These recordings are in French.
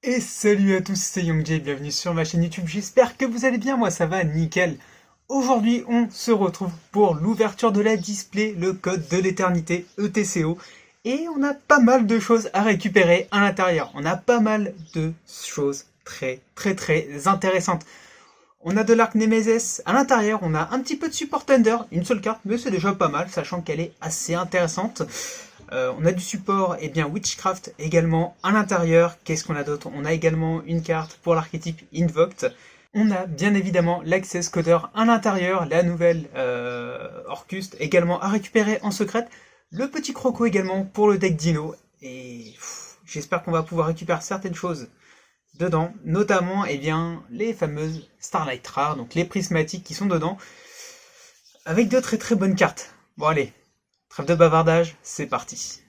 Et salut à tous, c'est YongJ, bienvenue sur ma chaîne YouTube, j'espère que vous allez bien, moi ça va nickel. Aujourd'hui on se retrouve pour l'ouverture de la display, le code de l'éternité ETCO, et on a pas mal de choses à récupérer à l'intérieur, on a pas mal de choses très intéressantes. On a de l'Arc Nemesis à l'intérieur, on a un petit peu de Support Thunder, une seule carte, mais c'est déjà pas mal, sachant qu'elle est assez intéressante. On a du support, et bien Witchcraft également à l'intérieur. Qu'est-ce qu'on a d'autre? On a également une carte pour l'archétype Invoked. On a bien évidemment l'Access Coder à l'intérieur, la nouvelle Orcust également à récupérer en secrète. Le petit croco également pour le deck Dino. Et j'espère qu'on va pouvoir récupérer certaines choses dedans, notamment eh bien, les fameuses Starlight Rares, donc les prismatiques qui sont dedans, avec de très bonnes cartes. Bon allez, trêve de bavardage, c'est parti.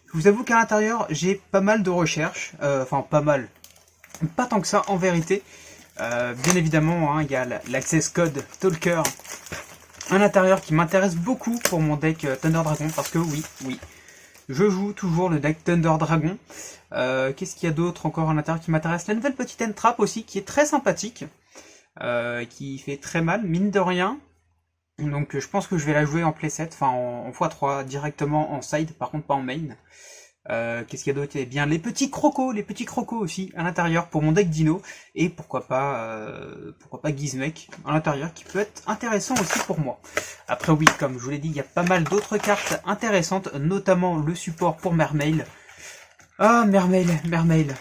Je vous avoue qu'à l'intérieur, j'ai pas mal de recherches, enfin pas mal, pas tant que ça en vérité. Bien évidemment, hein, il y a l'Access Code Talker à l'intérieur qui m'intéresse beaucoup pour mon deck Thunder Dragon, parce que oui, je joue toujours le deck Thunder Dragon. Qu'est-ce qu'il y a d'autre encore à l'intérieur qui m'intéresse? La nouvelle petite Entrap aussi, qui est très sympathique, qui fait très mal, mine de rien. Donc je pense que je vais la jouer en playset, enfin en x3 directement en side, par contre pas en main. Qu'est-ce qu'il y a d'autre? Eh bien les petits crocos aussi à l'intérieur pour mon deck Dino, et pourquoi pas Gizmek à l'intérieur qui peut être intéressant aussi pour moi. Après oui, comme je vous l'ai dit, il y a pas mal d'autres cartes intéressantes, notamment le support pour Mermail. Ah, Mermail.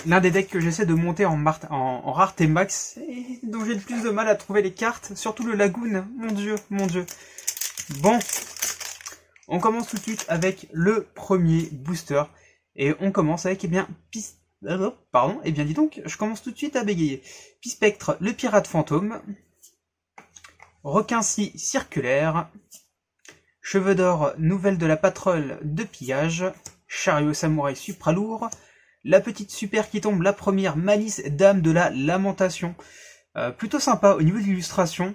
L'un des decks que j'essaie de monter en rareté max, et dont j'ai le plus de mal à trouver les cartes, surtout le Lagoon, mon dieu. Bon, on commence tout de suite avec le premier booster, et on commence avec, dis donc, je commence tout de suite à bégayer. Pispectre, le pirate fantôme, Requincy circulaire, Cheveux d'or, nouvelle de la patrouille de pillage, Chariot samouraï supralourd, la petite super qui tombe, la première, Malice, dame de la lamentation. Plutôt sympa au niveau de l'illustration.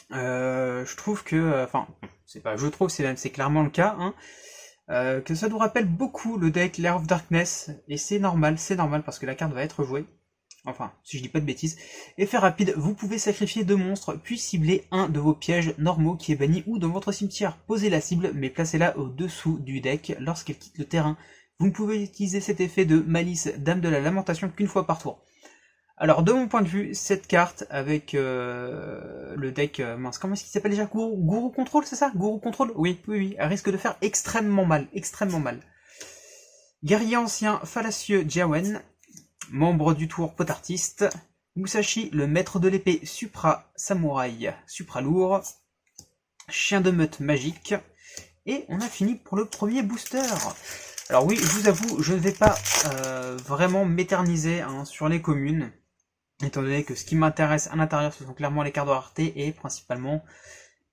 Je trouve que, c'est clairement le cas, hein, que ça nous rappelle beaucoup le deck Lair of Darkness, et c'est normal parce que la carte va être jouée. Enfin, si je dis pas de bêtises. Effet rapide, vous pouvez sacrifier 2 monstres, puis cibler un de vos pièges normaux qui est banni ou dans votre cimetière. Posez la cible, mais placez-la au-dessous du deck lorsqu'elle quitte le terrain. Vous ne pouvez utiliser cet effet de Malice, dame de la lamentation qu'une fois par tour. Alors, de mon point de vue, cette carte avec le deck, comment est-ce qu'il s'appelle déjà? Gourou Control, c'est ça? Gourou Control? Oui, elle risque de faire extrêmement mal. Guerrier ancien fallacieux Jawen, membre du tour potartiste, Musashi, le maître de l'épée samouraï supralourd, chien de meute magique, et on a fini pour le premier booster. Alors oui, je vous avoue, je ne vais pas vraiment m'éterniser sur les communes, étant donné que ce qui m'intéresse à l'intérieur, ce sont clairement les cartes de rareté et principalement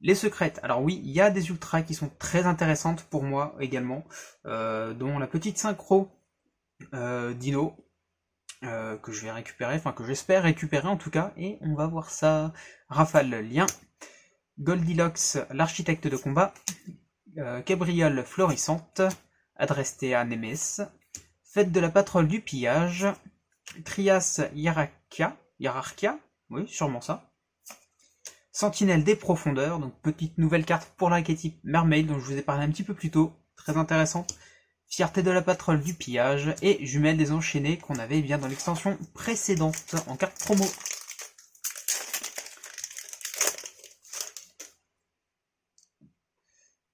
les secrètes. Alors oui, il y a des ultras qui sont très intéressantes pour moi également, dont la petite synchro Dino, que je vais récupérer, enfin que j'espère récupérer en tout cas, et on va voir ça. Rafale lien, Goldilocks l'architecte de combat, Cabriole florissante, Adrestea Nemes, Fête de la patrouille du pillage, Trias Hierarchia, oui sûrement ça, Sentinelle des profondeurs, donc petite nouvelle carte pour l'archétype Mermaid dont je vous ai parlé un petit peu plus tôt, très intéressante. Fierté de la patrouille du pillage, et Jumelles des enchaînés qu'on avait bien dans l'extension précédente en carte promo.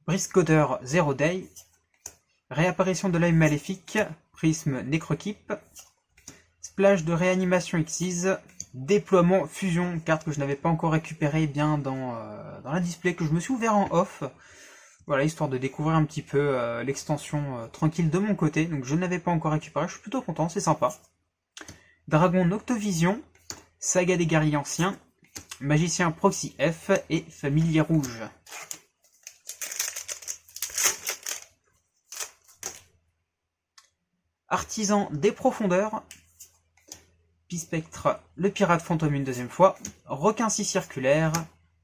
Briscoder Zero Day, réapparition de l'œil maléfique, prisme Necrokeep, splash de réanimation Xyz, déploiement fusion, carte que je n'avais pas encore récupérée bien dans la display, que je me suis ouvert en off. Voilà, histoire de découvrir un petit peu l'extension tranquille de mon côté. Donc je ne l'avais pas encore récupéré, je suis plutôt content, c'est sympa. Dragon Noctovision, Saga des guerriers anciens, Magicien Proxy F et Familier rouge. Artisan des profondeurs, Pispectre le pirate fantôme une deuxième fois, Requincy circulaire,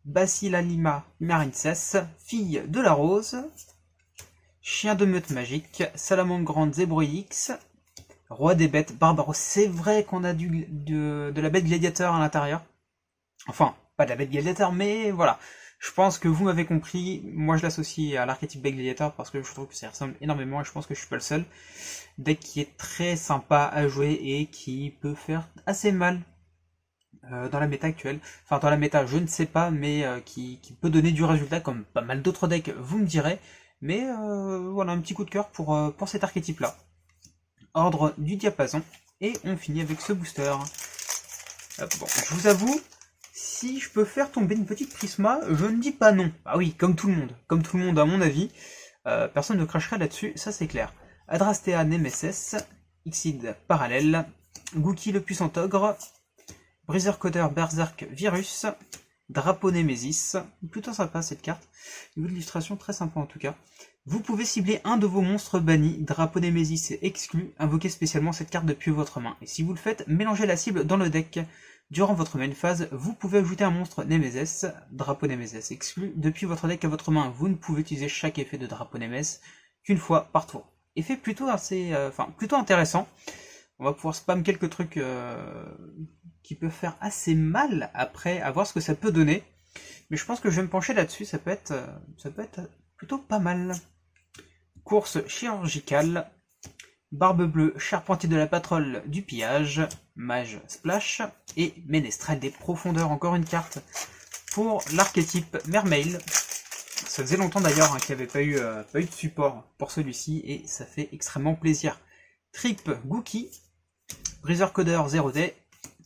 Basilalima Marincess, fille de la rose, Chien de meute magique, Salamandre grande Zebroix, Roi des bêtes, Barbaros. C'est vrai qu'on a de la bête gladiateur à l'intérieur. Enfin, pas de la bête gladiateur, mais voilà. Je pense que vous m'avez compris. Moi, je l'associe à l'archétype bête gladiator parce que je trouve que ça ressemble énormément et je pense que je suis pas le seul. Deck qui est très sympa à jouer et qui peut faire assez mal dans la méta actuelle. Enfin, dans la méta, je ne sais pas, mais qui peut donner du résultat comme pas mal d'autres decks, vous me direz. Mais voilà, un petit coup de cœur pour cet archétype-là. Ordre du diapason. Et on finit avec ce booster. Bon, je vous avoue, si je peux faire tomber une petite Prisma, je ne dis pas non. Ah oui, comme tout le monde. Comme tout le monde à mon avis. Personne ne cracherait là-dessus, ça c'est clair. Adrastea Nemesis, Ixid Parallèle, Gookie le puissant ogre, Breezer Coder Berserk Virus, Drapeau Nemesis, plutôt sympa cette carte, niveau de l'illustration très sympa en tout cas. Vous pouvez cibler un de vos monstres bannis, Drapeau Nemesis est exclu, invoquez spécialement cette carte depuis votre main. Et si vous le faites, mélangez la cible dans le deck. Durant votre main phase, vous pouvez ajouter un monstre Nemesis, Drapeau Nemesis exclu, depuis votre deck à votre main. Vous ne pouvez utiliser chaque effet de Drapeau Nemesis qu'une fois par tour. Effet plutôt plutôt intéressant. On va pouvoir spam quelques trucs qui peuvent faire assez mal après, à voir ce que ça peut donner. Mais je pense que je vais me pencher là-dessus, ça peut être plutôt pas mal. Course chirurgicale, Barbe Bleue, Charpentier de la Patrole du Pillage, Mage Splash et Ménestrel des Profondeurs, encore une carte pour l'archétype Mermail. Ça faisait longtemps d'ailleurs qu'il n'y avait pas eu de support pour celui-ci et ça fait extrêmement plaisir. Trip Gookie, Breezer Coder 0D,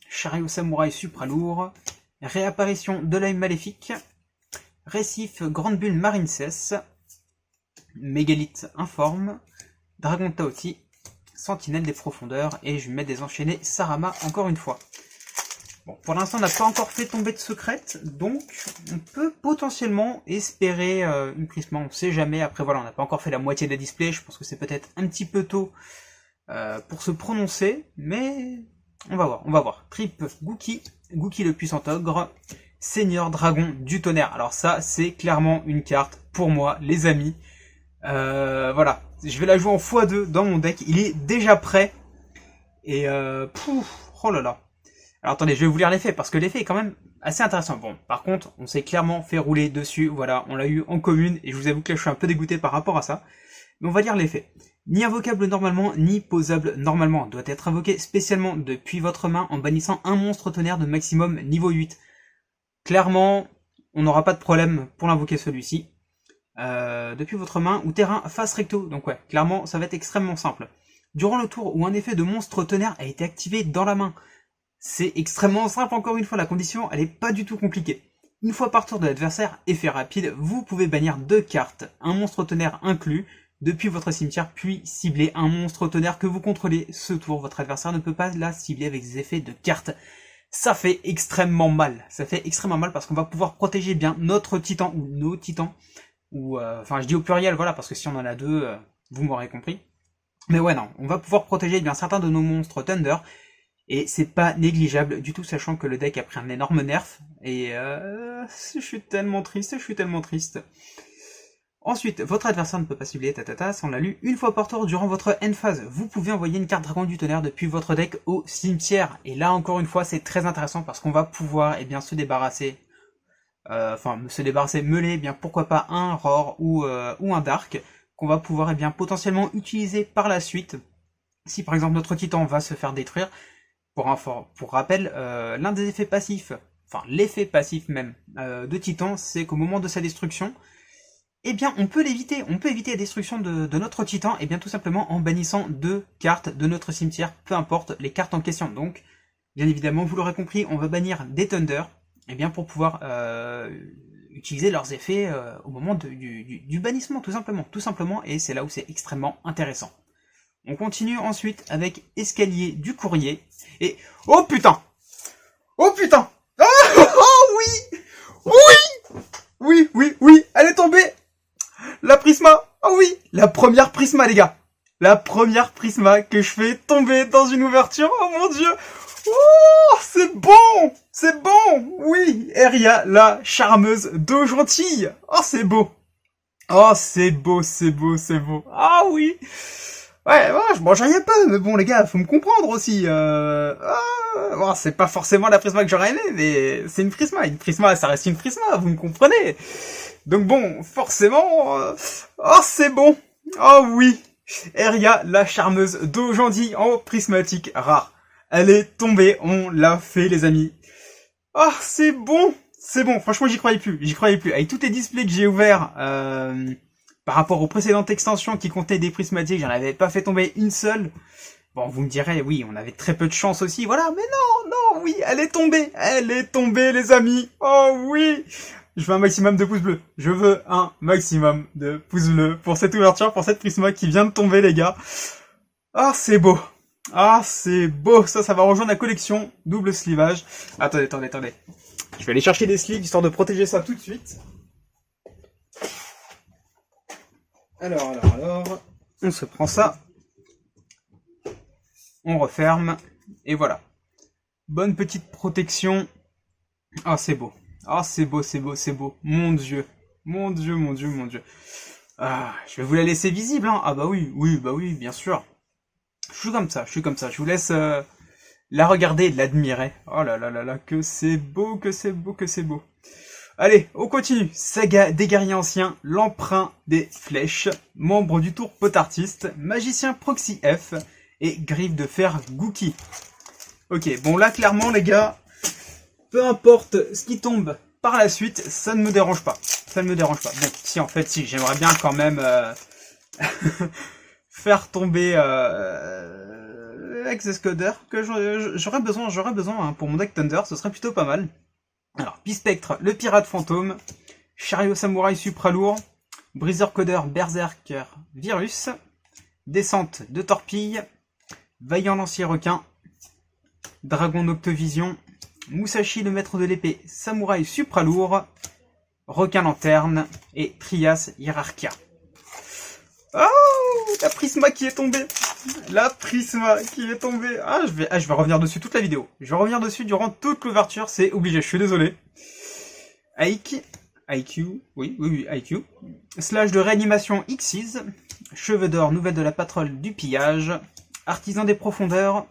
Chariot Samouraï Supra Lourd, Réapparition de l'œil maléfique, Récif Grande Bulle Marincess, Mégalith Informe, Dragon Taoti, Sentinelle des Profondeurs, et je vais mettre des enchaînés Sarama encore une fois. Bon, pour l'instant, on n'a pas encore fait tomber de secrète, donc on peut potentiellement espérer une Prisma, on sait jamais. Après voilà, on n'a pas encore fait la moitié de la display, je pense que c'est peut-être un petit peu tôt pour se prononcer, mais on va voir. Trip Gookie, Gookie le puissant ogre, Seigneur Dragon du Tonnerre. Alors ça, c'est clairement une carte pour moi, les amis. Voilà, je vais la jouer en x2 dans mon deck, il est déjà prêt. Et oh là là. Alors attendez, je vais vous lire l'effet, parce que l'effet est quand même assez intéressant. Bon, par contre, on s'est clairement fait rouler dessus, voilà, on l'a eu en commune, et je vous avoue que là, je suis un peu dégoûté par rapport à ça. Mais on va lire l'effet. Ni invocable normalement, ni posable normalement. Doit être invoqué spécialement depuis votre main en bannissant un monstre tonnerre de maximum niveau 8. Clairement, on n'aura pas de problème pour l'invoquer celui-ci. Depuis votre main ou terrain face recto. Donc ouais, clairement, ça va être extrêmement simple. Durant le tour où un effet de monstre tonnerre a été activé dans la main. C'est extrêmement simple, encore une fois, la condition, elle est pas du tout compliquée. Une fois par tour de l'adversaire, effet rapide, vous pouvez bannir 2 cartes, un monstre tonnerre inclus, depuis votre cimetière, puis cibler un monstre tonnerre que vous contrôlez. Ce tour, votre adversaire ne peut pas la cibler avec des effets de cartes. Ça fait extrêmement mal. Ça fait extrêmement mal parce qu'on va pouvoir protéger bien notre titan ou nos titans. Ou enfin, je dis au pluriel, voilà, parce que si on en a 2, vous m'aurez compris. Mais ouais, non, on va pouvoir protéger bien certains de nos monstres Thunder. Et c'est pas négligeable du tout, sachant que le deck a pris un énorme nerf. Et je suis tellement triste. Ensuite, votre adversaire ne peut pas cibler, ça on l'a lu. Une fois par tour durant votre end phase, vous pouvez envoyer une carte Dragon du Tonnerre depuis votre deck au cimetière. Et là, encore une fois, c'est très intéressant parce qu'on va pouvoir se débarrasser, meuler, bien pourquoi pas un Roar ou un Dark, qu'on va pouvoir potentiellement utiliser par la suite. Si par exemple notre Titan va se faire détruire, pour rappel, l'un des effets passifs, enfin l'effet passif même de Titan, c'est qu'au moment de sa destruction, on peut l'éviter. On peut éviter la destruction de notre Titan, tout simplement en bannissant 2 cartes de notre cimetière, peu importe les cartes en question. Donc, bien évidemment, vous l'aurez compris, on va bannir des Thunder, pour pouvoir utiliser leurs effets au moment du bannissement, tout simplement, et c'est là où c'est extrêmement intéressant. On continue ensuite avec Escalier du Courrier. Et... Oh putain! Oh putain! Oh oui! Oui! Elle est tombée! La Prisma! Oh oui! La première Prisma, les gars! La première Prisma que je fais tomber dans une ouverture. Oh mon dieu! Oh! C'est bon! C'est bon! Oui! Eria, la charmeuse de gentille! Oh, c'est beau! Oh, c'est beau! Ah oui! Ouais, ouais, je mange rien pas, mais bon les gars, faut me comprendre aussi. Bon, c'est pas forcément la Prisma que j'aurais aimé, mais c'est une Prisma. Une Prisma, ça reste une Prisma, vous me comprenez. Donc bon, forcément... Oh, c'est bon. Oh oui. Eria, la charmeuse d'aujourd'hui en prismatique rare. Elle est tombée, on l'a fait les amis. Ah, c'est bon. C'est bon, franchement j'y croyais plus, j'y croyais plus. Avec tous les displays que j'ai ouverts par rapport aux précédentes extensions qui contenaient des prismatiques, j'en avais pas fait tomber une seule. Bon, vous me direz, oui, on avait très peu de chance aussi, voilà, mais non, non, oui, elle est tombée les amis. Oh oui. Je veux un maximum de pouces bleus. Je veux un maximum de pouces bleus pour cette ouverture, pour cette prisma qui vient de tomber les gars. Ah, c'est beau. Ah, c'est beau. Ça va rejoindre la collection double slivage. Attendez. Je vais aller chercher des sleeves histoire de protéger ça tout de suite. Alors. On se prend ça. On referme. Et voilà. Bonne petite protection. Ah, c'est beau. Ah, c'est beau. Mon Dieu. Mon Dieu. Ah, je vais vous la laisser visible, hein. Ah bah oui, bien sûr. Je suis comme ça. Je vous laisse la regarder et l'admirer. Oh là, que c'est beau. Allez, on continue. Saga des guerriers anciens, l'emprunt des flèches, membre du tour potartiste, magicien Proxy F et griffe de fer Gookie. Ok, bon là clairement les gars, peu importe ce qui tombe par la suite, ça ne me dérange pas. Bon, si, j'aimerais bien quand même faire tomber Exescoder, que j'aurais besoin hein, pour mon deck Thunder, ce serait plutôt pas mal. Alors, Bispectre, le pirate fantôme, Chariot samouraï supralourd, Briseur codeur berserker virus, Descente de torpille, Vaillant lancier requin, Dragon d'Octovision, Musashi le maître de l'épée samouraï supralourd, Requin lanterne et Trias hierarchia. Oh, la prisma qui est tombée. Ah, je vais revenir dessus toute la vidéo. Je vais revenir dessus durant toute l'ouverture, c'est obligé, je suis désolé. IQ, IQ. Slash de réanimation Xyz. Cheveux d'or, nouvelle de la patrouille du pillage. Artisan des profondeurs.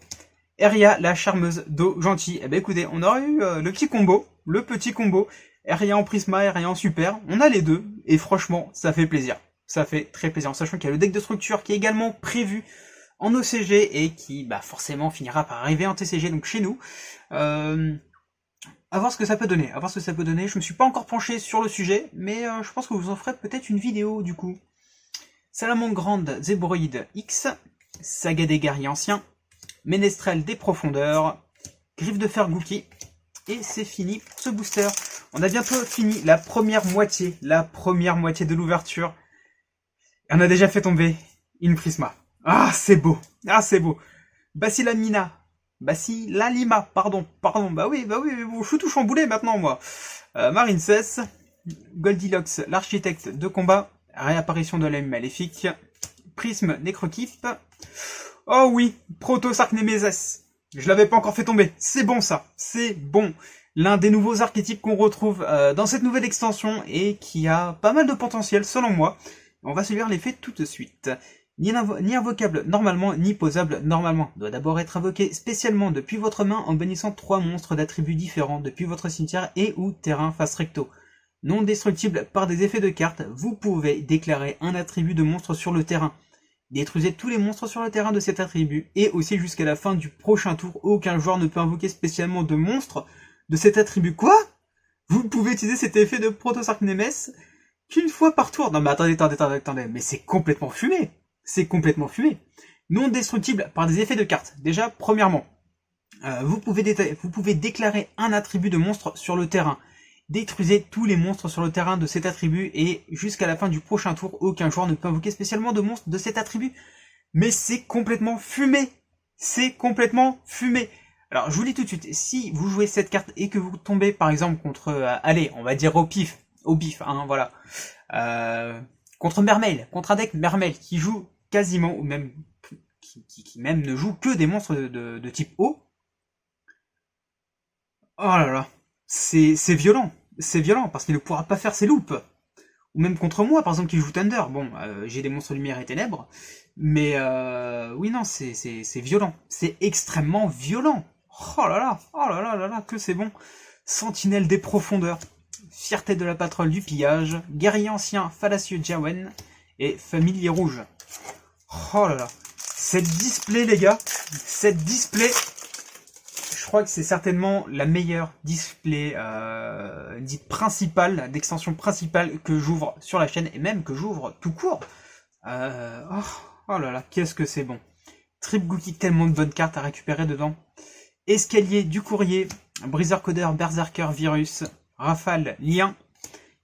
Eria, la charmeuse d'eau gentille. Eh ben écoutez, on aurait eu le petit combo. Eria en prisma, Eria en super. On a les deux, et franchement, ça fait plaisir. Ça fait très plaisir, en sachant qu'il y a le deck de structure qui est également prévu en OCG et qui forcément finira par arriver en TCG, donc chez nous. À voir ce que ça peut donner. Je me suis pas encore penché sur le sujet, mais je pense que vous en ferez peut-être une vidéo du coup. Salamandre grande Zéboroïde X, Saga des guerriers anciens, Ménestrel des profondeurs, Griffe de fer Gookie, et c'est fini pour ce booster. On a bientôt fini la première moitié de l'ouverture. On a déjà fait tomber une prisma. Ah, c'est beau. Basilalima, pardon. Bah oui, je suis tout chamboulé maintenant, moi. Marine Cess, Goldilocks, l'architecte de combat, réapparition de l'âme maléfique, Prisme Necrokeep. Oh oui, Proto Sark Nemesis. Je l'avais pas encore fait tomber. C'est bon ça, c'est bon. L'un des nouveaux archétypes qu'on retrouve dans cette nouvelle extension et qui a pas mal de potentiel selon moi. On va se lire les faits tout de suite. Ni invocable normalement, ni posable normalement. Doit d'abord être invoqué spécialement depuis votre main en bannissant 3 monstres d'attributs différents depuis votre cimetière et ou terrain face recto. Non destructible par des effets de cartes, vous pouvez déclarer un attribut de monstre sur le terrain. Détruisez tous les monstres sur le terrain de cet attribut, et aussi jusqu'à la fin du prochain tour, aucun joueur ne peut invoquer spécialement de monstres de cet attribut. Quoi? Vous pouvez utiliser cet effet de Proto-Sark Nemesis qu'une fois par tour. Non mais attendez, mais c'est complètement fumé. Non destructible par des effets de cartes. Déjà, premièrement, vous pouvez déclarer un attribut de monstre sur le terrain. Détruisez tous les monstres sur le terrain de cet attribut et jusqu'à la fin du prochain tour, aucun joueur ne peut invoquer spécialement de monstres de cet attribut. Mais c'est complètement fumé. Alors, je vous dis tout de suite, si vous jouez cette carte et que vous tombez par exemple contre, allez, on va dire au bif, hein, voilà. Contre Mermail, contre un deck Mermail qui joue quasiment, ou même qui même ne joue que des monstres de type eau. Oh là là, c'est violent parce qu'il ne pourra pas faire ses loops. ou même contre moi, par exemple, qui joue Thunder. Bon, j'ai des monstres lumière et ténèbres, mais oui, non, c'est violent. C'est extrêmement violent. Oh là là, oh là là là là, que c'est bon. Sentinelle des profondeurs, fierté de la patrouille du pillage, guerrier ancien, fallacieux Jawen, et familier rouge. Oh là là, cette display, les gars, cette display, je crois que c'est certainement la meilleure display dite principale, d'extension principale que j'ouvre sur la chaîne, et même que j'ouvre tout court. Oh là là, qu'est-ce que c'est bon. Trip Gookie, tellement de bonnes cartes à récupérer dedans. Escalier du courrier, Briseur Codeur, Berserker, Virus, Rafale, Lien,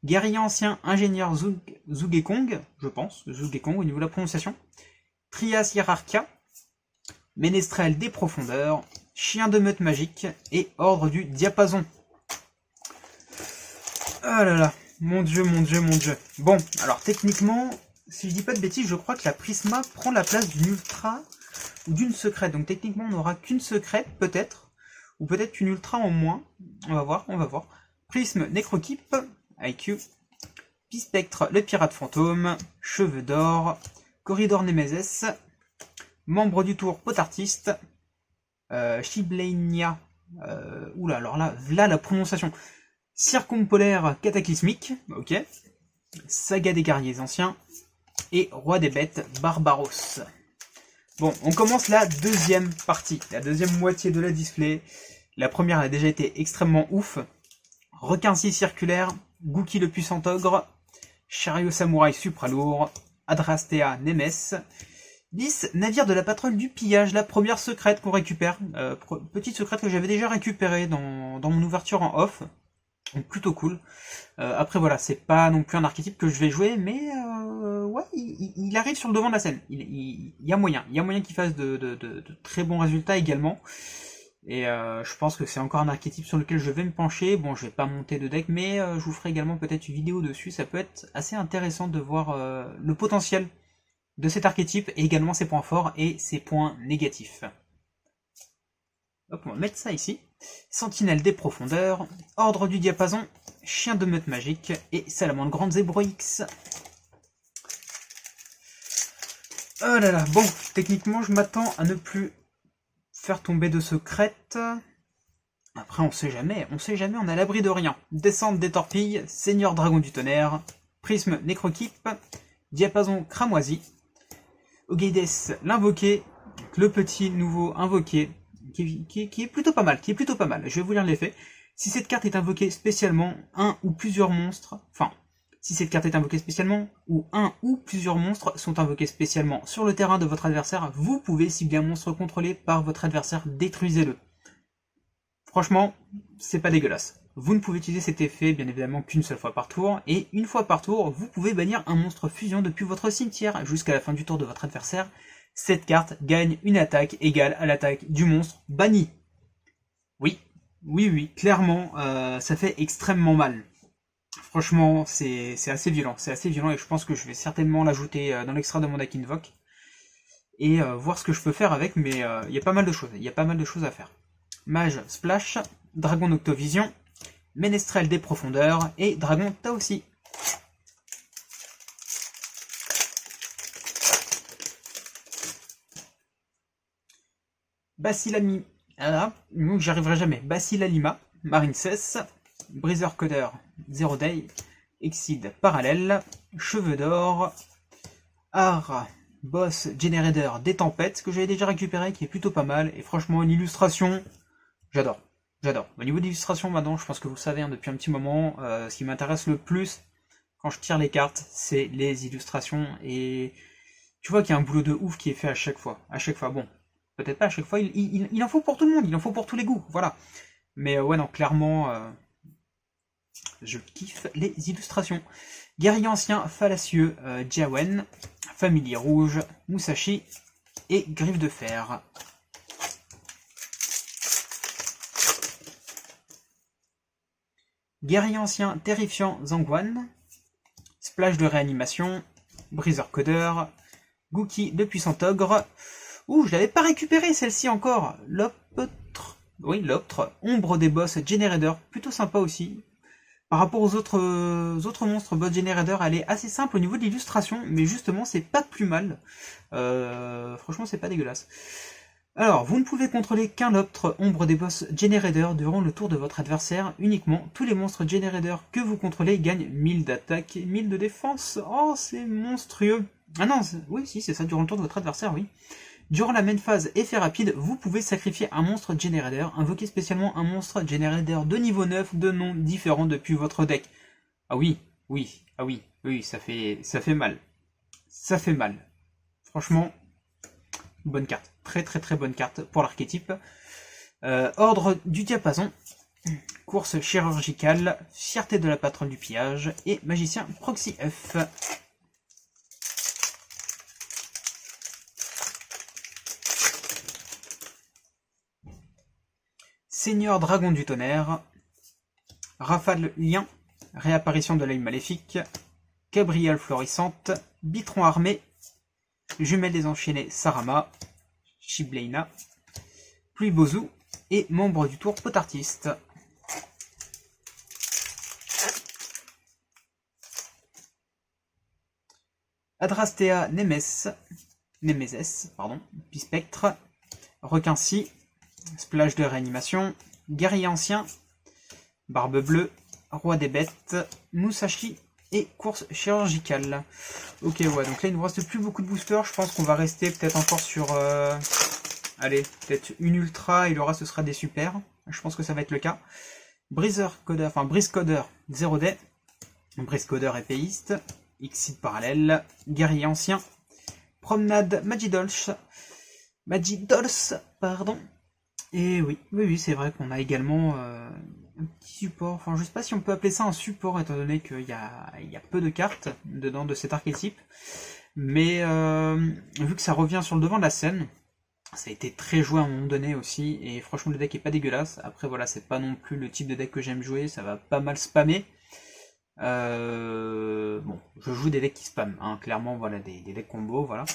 Guerrier ancien, Ingénieur Zugekong, je pense, Zugekong au niveau de la prononciation, Trias Hierarchia, Ménestrel des profondeurs, Chien de meute magique et Ordre du diapason. Oh là là, mon dieu, mon dieu, mon dieu. Bon, alors techniquement, si je dis pas de bêtises, je crois que la Prisma prend la place d'une ultra ou d'une secrète. Donc techniquement, on n'aura qu'une secrète, peut-être, ou peut-être une ultra en moins. On va voir, on va voir. Prisme Necrokeep, IQ, Pispectre, le pirate fantôme, Cheveux d'or, Corridor Nemesis, membre du tour Potartiste, Shiblainia, oula, alors là, voilà la prononciation, Circumpolaire Cataclysmique, ok, Saga des guerriers anciens, et Roi des bêtes Barbaros. Bon, on commence la deuxième partie, la deuxième moitié de la display. La première a déjà été extrêmement ouf. Requin-ci circulaire, Gookie le puissant ogre, Chariot samouraï supralourd, Adrastea Nemes, 10 navires de la patrouille du pillage, la première secrète qu'on récupère. Petite secrète que j'avais déjà récupérée dans mon ouverture en off. Donc plutôt cool. Après voilà, c'est pas non plus un archétype que je vais jouer, mais ouais, il arrive sur le devant de la scène. Il y a moyen. Il y a moyen qu'il fasse de très bons résultats également. Et je pense que c'est encore un archétype sur lequel je vais me pencher. Bon, je vais pas monter de deck, mais je vous ferai également peut-être une vidéo dessus. Ça peut être assez intéressant de voir le potentiel de cet archétype, et également ses points forts et ses points négatifs. Hop, on va mettre ça ici. Sentinelle des profondeurs, Ordre du diapason, Chien de meute magique et Salamandre grande Zébro X. Oh là là, bon, techniquement je m'attends à ne plus faire tomber de secrète. Après on sait jamais, on est à l'abri de rien. Descente des torpilles, Seigneur dragon du tonnerre, Prisme Necrokeep, Diapason cramoisi, Ogeides l'invoqué, le petit nouveau invoqué, qui est plutôt pas mal, Je vais vous lire l'effet. Si cette carte est invoquée spécialement, un ou plusieurs monstres, si cette carte est invoquée spécialement, ou un ou plusieurs monstres sont invoqués spécialement sur le terrain de votre adversaire, vous pouvez cibler un monstre contrôlé par votre adversaire, détruisez-le. Franchement, c'est pas dégueulasse. Vous ne pouvez utiliser cet effet, bien évidemment, qu'une seule fois par tour, et une fois par tour, vous pouvez bannir un monstre fusion depuis votre cimetière jusqu'à la fin du tour de votre adversaire. Cette carte gagne une attaque égale à l'attaque du monstre banni. Oui, clairement, ça fait extrêmement mal. Franchement, c'est assez violent, et je pense que je vais certainement l'ajouter dans l'extra de mon deck Invoke, et voir ce que je peux faire avec, mais il y a pas mal de choses, à faire. Mage Splash, Dragon Octovision, Ménestrel des profondeurs, et Dragon Taosi. Bacillami, donc j'y arriverai jamais. Bacillalima, Marine Cess, Briseur Codeur, Zero Day, Exide Parallèle, Cheveux d'or, Art, Boss Generator des Tempêtes, que j'avais déjà récupéré, qui est plutôt pas mal, et franchement une illustration, j'adore. Au niveau d'illustration maintenant, je pense que vous le savez depuis un petit moment, ce qui m'intéresse le plus quand je tire les cartes, c'est les illustrations, et tu vois qu'il y a un boulot de ouf qui est fait à chaque fois, bon. Peut-être pas à chaque fois, il en faut pour tout le monde, il en faut pour tous les goûts, voilà. Mais ouais, non, clairement, je kiffe les illustrations. Guerrier ancien, fallacieux, Jawen, familier rouge, Musashi et griffe de fer. Guerrier ancien, terrifiant, Zangwan, splash de réanimation, briseur codeur, Gookie de puissant ogre. Ouh, je l'avais pas récupéré celle-ci encore. L'optre, ombre des boss Generator, plutôt sympa aussi. Par rapport aux autres monstres Bot Generator, elle est assez simple au niveau de l'illustration, mais justement, c'est pas plus mal. Franchement, c'est pas dégueulasse. Alors, vous ne pouvez contrôler qu'un Loptre ombre des boss Generator durant le tour de votre adversaire uniquement. Tous les monstres Generator que vous contrôlez gagnent 1000 d'attaque et 1000 de défense. Oh, c'est monstrueux. Ah non, oui, si, c'est ça, durant le tour de votre adversaire, oui. Durant la main phase effet rapide, vous pouvez sacrifier un monstre Generator, invoquer spécialement un monstre Generator de niveau 9 de nom différent depuis votre deck. Ah oui, oui, ah oui, oui, ça fait mal. Ça fait mal. Franchement, bonne carte. Très très très bonne carte pour l'archétype. Ordre du diapason. Course chirurgicale. Fierté de la patronne du pillage. Et magicien Proxy F. Seigneur Dragon du Tonnerre. Rafale Lien. Réapparition de l'œil maléfique. Cabriole florissante. Bitron armé. Jumelle désenchaînée Sarama. Shibleina. Pluie Bozu. Et membre du tour Potartiste. Adrastea Nemesis, Pispectre. Requin-ci. Splash de réanimation. Guerrier ancien. Barbe bleue. Roi des bêtes. Musashi. Et course chirurgicale. Ok, ouais, donc là, il ne nous reste plus beaucoup de boosters. Je pense qu'on va rester peut-être encore sur... allez, peut-être une ultra et le reste, ce sera des super. Je pense que ça va être le cas. Brise Coder 0D. Brise Coder épéiste. Xyz parallèle. Guerrier ancien. Promenade Magidols, pardon. Et oui, c'est vrai qu'on a également... un petit support, enfin je sais pas si on peut appeler ça un support étant donné qu'il y a peu de cartes dedans de cet archétype, mais vu que ça revient sur le devant de la scène, ça a été très joué à un moment donné aussi, et franchement le deck est pas dégueulasse. Après voilà, c'est pas non plus le type de deck que j'aime jouer, ça va pas mal spammer. Bon, je joue des decks qui spamment, hein, clairement voilà, des decks combo, voilà.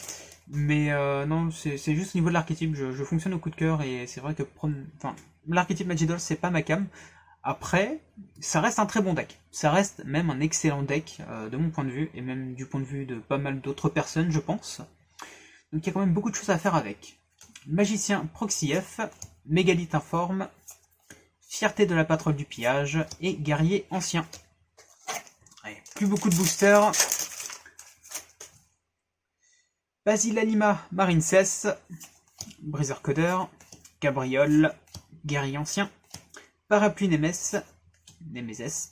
Mais non, c'est juste au niveau de l'archétype, je fonctionne au coup de cœur, et c'est vrai que l'archétype Magidoll c'est pas ma cam. Après, ça reste un très bon deck. Ça reste même un excellent deck de mon point de vue, et même du point de vue de pas mal d'autres personnes, je pense. Donc il y a quand même beaucoup de choses à faire avec. Magicien Proxy F, Mégalith informe, Fierté de la patronne du pillage, et Guerrier ancien. Allez, plus beaucoup de boosters. Basilanima Marincess, Briseur Codeur, Cabriole, Guerrier ancien. Parapluie Nemesis,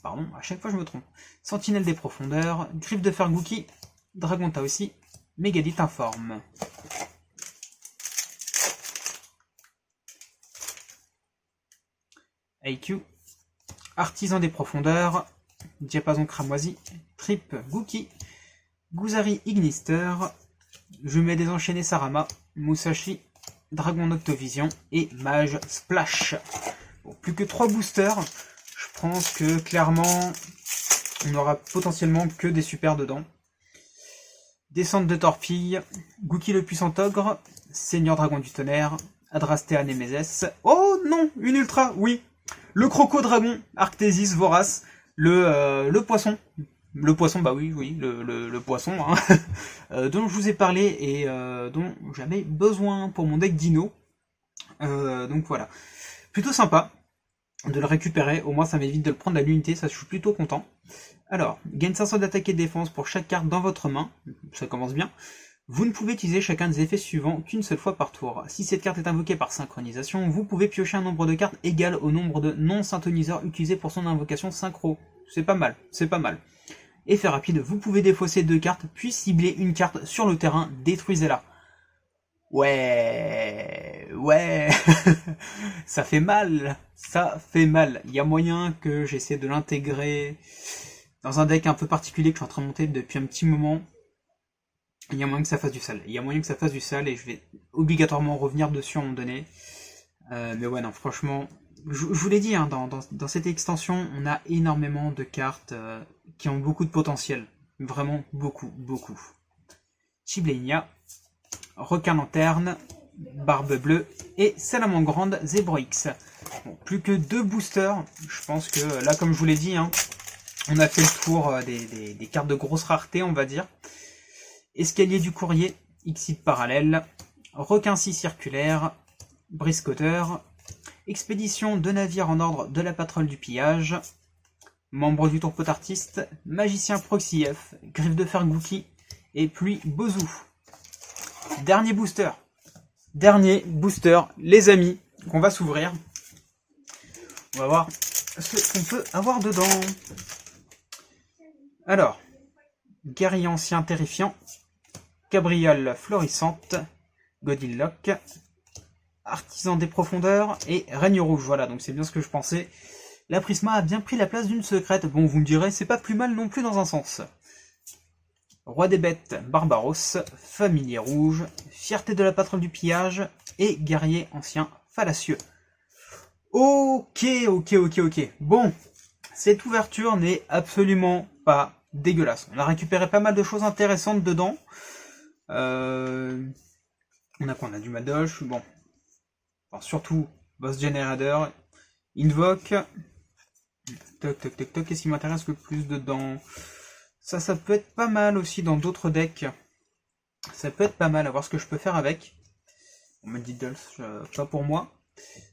pardon, à chaque fois je me trompe. Sentinelle des profondeurs, Griffe de fer Gookie, Dragon aussi, Mégalith informe. IQ, Artisan des profondeurs, Diapason cramoisi, Trip Gookie, Guzari Ignister, Jumelle désenchaînée Sarama, Musashi, Dragon Octovision et Mage Splash. Bon, plus que 3 boosters, je pense que clairement on aura potentiellement que des super dedans. Descente de torpille, Gookie le puissant ogre, Seigneur Dragon du Tonnerre, Adrastea Nemesis. Oh non, une ultra, oui. Le Croco Dragon, Arctésis Vorace, le poisson. Le poisson, bah oui, le poisson, hein, dont je vous ai parlé et dont j'avais besoin pour mon deck Dino. Donc voilà. Plutôt sympa de le récupérer, au moins ça m'évite de le prendre à l'unité, ça je suis plutôt content. Alors, gagne 500 d'attaque et de défense pour chaque carte dans votre main, ça commence bien. Vous ne pouvez utiliser chacun des effets suivants qu'une seule fois par tour. Si cette carte est invoquée par synchronisation, vous pouvez piocher un nombre de cartes égal au nombre de non-syntoniseurs utilisés pour son invocation synchro. C'est pas mal, c'est pas mal. Effet rapide, vous pouvez défausser 2 cartes, puis cibler une carte sur le terrain, détruisez-la. Ouais, ça fait mal, Il y a moyen que j'essaie de l'intégrer dans un deck un peu particulier que je suis en train de monter depuis un petit moment. Il y a moyen que ça fasse du sale. Et je vais obligatoirement revenir dessus à un moment donné. Mais ouais, non, franchement, je vous l'ai dit, hein, dans cette extension, on a énormément de cartes qui ont beaucoup de potentiel. Vraiment beaucoup. Shibleina, Requin Lanterne, Barbe Bleue et Salamandre Grande Zebroix. Bon, plus que 2 boosters. Je pense que là, comme je vous l'ai dit, hein, On a fait le tour des cartes de grosse rareté, on va dire. Escalier du courrier, Xyp parallèle, requin-scie circulaire, briscoteur, expédition de navires en ordre de la patrouille du pillage, membre du tourpeau artiste, magicien proxy F, griffe de fer Gookie, et puis Bozou. Dernier booster, les amis, qu'on va s'ouvrir. On va voir ce qu'on peut avoir dedans. Alors, guerrier ancien terrifiant, cabriole florissante, Godillock, artisan des profondeurs et règne rouge. Voilà, donc c'est bien ce que je pensais. La Prisma a bien pris la place d'une secrète. Bon, vous me direz, c'est pas plus mal non plus dans un sens. Roi des bêtes, Barbaros, familier rouge, fierté de la patrouille du pillage et guerrier ancien fallacieux. Ok. Bon, cette ouverture n'est absolument pas dégueulasse. On a récupéré pas mal de choses intéressantes dedans. On a quoi? On a du Madoche, bon. Enfin, surtout, Boss Generator, Invoke. Toc, qu'est-ce qui m'intéresse le plus dedans? Ça peut être pas mal aussi dans d'autres decks. Ça peut être pas mal, à voir ce que je peux faire avec. On me dit Dulce, pas pour moi.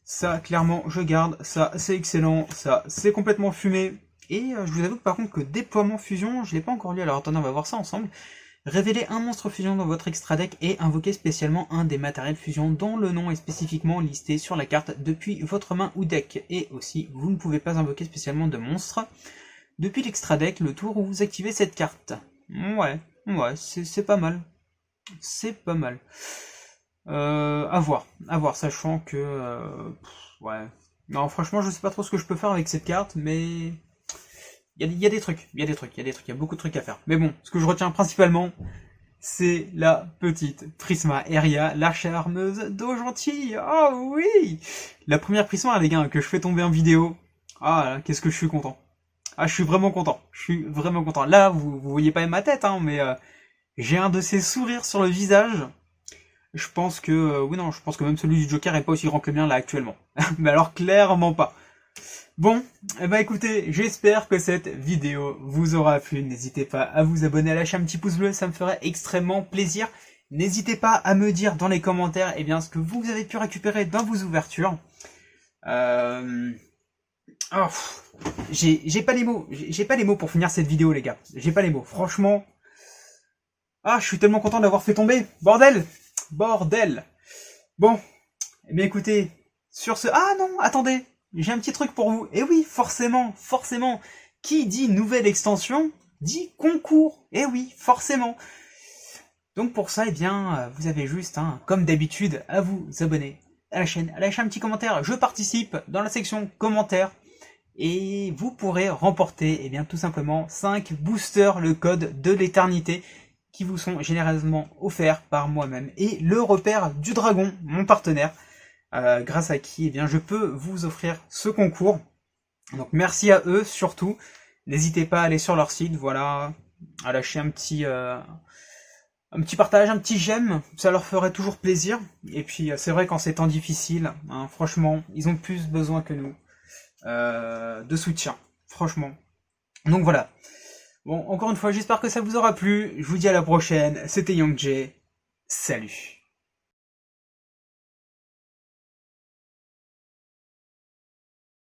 Ça, clairement, je garde. Ça, c'est excellent. Ça, c'est complètement fumé. Et je vous avoue que par contre, que déploiement fusion, je l'ai pas encore lu. Alors attendez, on va voir ça ensemble. Révélez un monstre fusion dans votre extra deck et invoquez spécialement un des matériels fusion dont le nom est spécifiquement listé sur la carte depuis votre main ou deck. Et aussi, vous ne pouvez pas invoquer spécialement de monstres depuis l'extra deck le tour où vous activez cette carte. Ouais, c'est pas mal. C'est pas mal. À voir, sachant que... ouais. Non, franchement, je sais pas trop ce que je peux faire avec cette carte, mais... Il y a des trucs, il y a beaucoup de trucs à faire. Mais bon, ce que je retiens principalement, c'est la petite Prisma Aeria, la charmeuse d'eau gentille. Oh oui! La première Prisma, les gars, que je fais tomber en vidéo. Ah, qu'est-ce que je suis content. Ah, je suis vraiment content. Là, vous voyez pas ma tête, hein, mais j'ai un de ces sourires sur le visage. Je pense que... je pense que même celui du Joker est pas aussi grand que le mien, là, actuellement. Mais alors, clairement pas. Bon, écoutez, j'espère que cette vidéo vous aura plu. N'hésitez pas à vous abonner, à lâcher un petit pouce bleu, ça me ferait extrêmement plaisir. N'hésitez pas à me dire dans les commentaires ce que vous avez pu récupérer dans vos ouvertures. J'ai pas les mots pour finir cette vidéo, les gars. J'ai pas les mots, franchement. Ah, je suis tellement content d'avoir fait tomber. Bordel. Bon, écoutez, sur ce... Ah non, attendez. J'ai un petit truc pour vous. Et oui, forcément. Qui dit nouvelle extension, dit concours. Et oui, forcément. Donc pour ça, vous avez juste, comme d'habitude, à vous abonner à la chaîne, à lâcher un petit commentaire. Je participe dans la section commentaires. Et vous pourrez remporter, tout simplement, 5 boosters, le code de l'éternité, qui vous sont généreusement offerts par moi-même. Et le repère du dragon, mon partenaire. Grâce à qui je peux vous offrir ce concours. Donc merci à eux surtout. N'hésitez pas à aller sur leur site, voilà, à lâcher un petit partage, un petit j'aime, ça leur ferait toujours plaisir. Et puis c'est vrai qu'en ces temps difficiles, franchement, ils ont plus besoin que nous de soutien, franchement. Donc voilà. Bon, encore une fois, j'espère que ça vous aura plu. Je vous dis à la prochaine. C'était Young Jay. Salut.